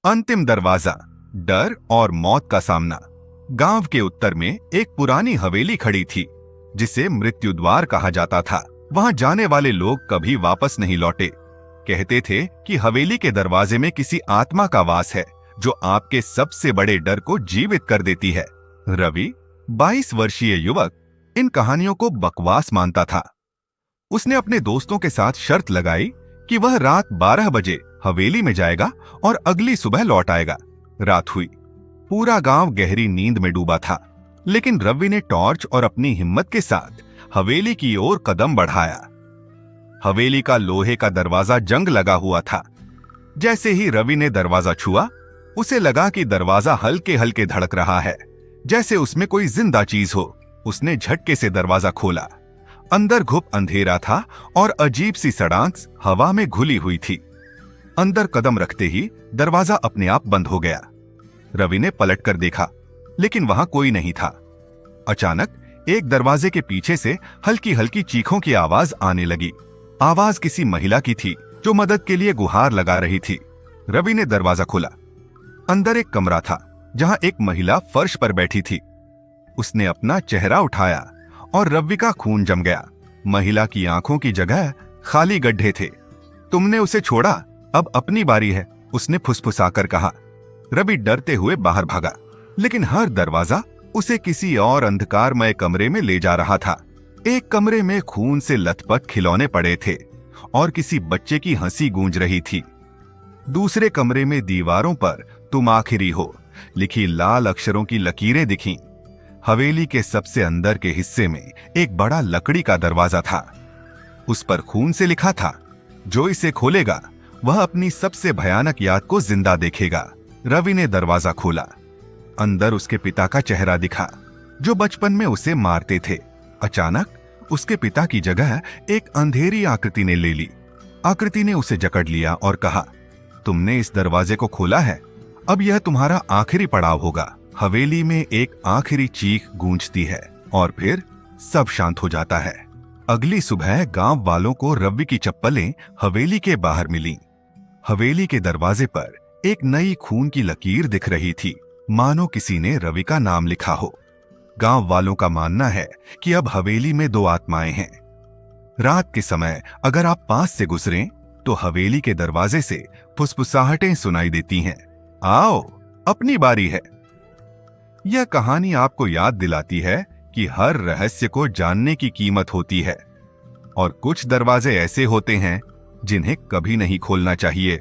अंतिम दरवाजा, डर और मौत का सामना। गांव के उत्तर में एक पुरानी हवेली खड़ी थी जिसे मृत्यु द्वार कहा जाता था। वहां जाने वाले लोग कभी वापस नहीं लौटे। कहते थे कि हवेली के दरवाजे में किसी आत्मा का वास है जो आपके सबसे बड़े डर को जीवित कर देती है। रवि, 22 वर्षीय युवक, इन कहानियों को बकवास मानता था। उसने अपने दोस्तों के साथ शर्त लगाई कि वह रात 12 बजे हवेली में जाएगा और अगली सुबह लौट आएगा। रात हुई, पूरा गांव गहरी नींद में डूबा था, लेकिन रवि ने टॉर्च और अपनी हिम्मत के साथ हवेली की ओर कदम बढ़ाया। हवेली का लोहे का दरवाजा जंग लगा हुआ था। जैसे ही रवि ने दरवाजा छुआ, उसे लगा कि दरवाजा हल्के हल्के धड़क रहा है, जैसे उसमें कोई जिंदा चीज हो। उसने झटके से दरवाजा खोला। अंदर घुप अंधेरा था और अजीब सी सड़ांक हवा में घुली हुई थी। अंदर कदम रखते ही दरवाजा अपने आप बंद हो गया। रवि ने पलटकर देखा, लेकिन वहां कोई नहीं था। अचानक एक दरवाजे के पीछे से हल्की हल्की चीखों की आवाज आने लगी। आवाज किसी महिला की थी जो मदद के लिए गुहार लगा रही थी। रवि ने दरवाजा खोला। अंदर एक कमरा था जहां एक महिला फर्श पर बैठी थी। उसने अपना चेहरा उठाया और रवि का खून जम गया। महिला की आंखों की जगह खाली गड्ढे थे। तुमने उसे छोड़ा, अब अपनी बारी है, उसने फुसफुसाकर कहा। रवि डरते हुए बाहर भागा, लेकिन हर दरवाजा उसे किसी और अंधकारमय कमरे में ले जा रहा था। एक कमरे में खून से लथपथ खिलौने पड़े थे और किसी बच्चे की हंसी गूंज रही थी। दूसरे कमरे में दीवारों पर तुम आखिरी हो लिखी लाल अक्षरों की लकीरें दिखीं। हवेली के सबसे अंदर के हिस्से में एक बड़ा लकड़ी का दरवाजा था। उस पर खून से लिखा था, जो इसे खोलेगा वह अपनी सबसे भयानक याद को जिंदा देखेगा। रवि ने दरवाजा खोला। अंदर उसके पिता का चेहरा दिखा, जो बचपन में उसे मारते थे। अचानक उसके पिता की जगह एक अंधेरी आकृति ने ले ली। आकृति ने उसे जकड़ लिया और कहा, तुमने इस दरवाजे को खोला है, अब यह तुम्हारा आखिरी पड़ाव होगा। हवेली में एक आखिरी चीख गूंजती है और फिर सब शांत हो जाता है। अगली सुबह गांव वालों को रवि की चप्पलें हवेली के बाहर मिली। हवेली के दरवाजे पर एक नई खून की लकीर दिख रही थी, मानो किसी ने रवि का नाम लिखा हो। गांव वालों का मानना है कि अब हवेली में 2 आत्माएं हैं। रात के समय अगर आप पास से गुजरें तो हवेली के दरवाजे से फुसफुसाहटें सुनाई देती हैं, आओ अपनी बारी है। यह कहानी आपको याद दिलाती है कि हर रहस्य को जानने की कीमत होती है और कुछ दरवाजे ऐसे होते हैं जिन्हें कभी नहीं खोलना चाहिए।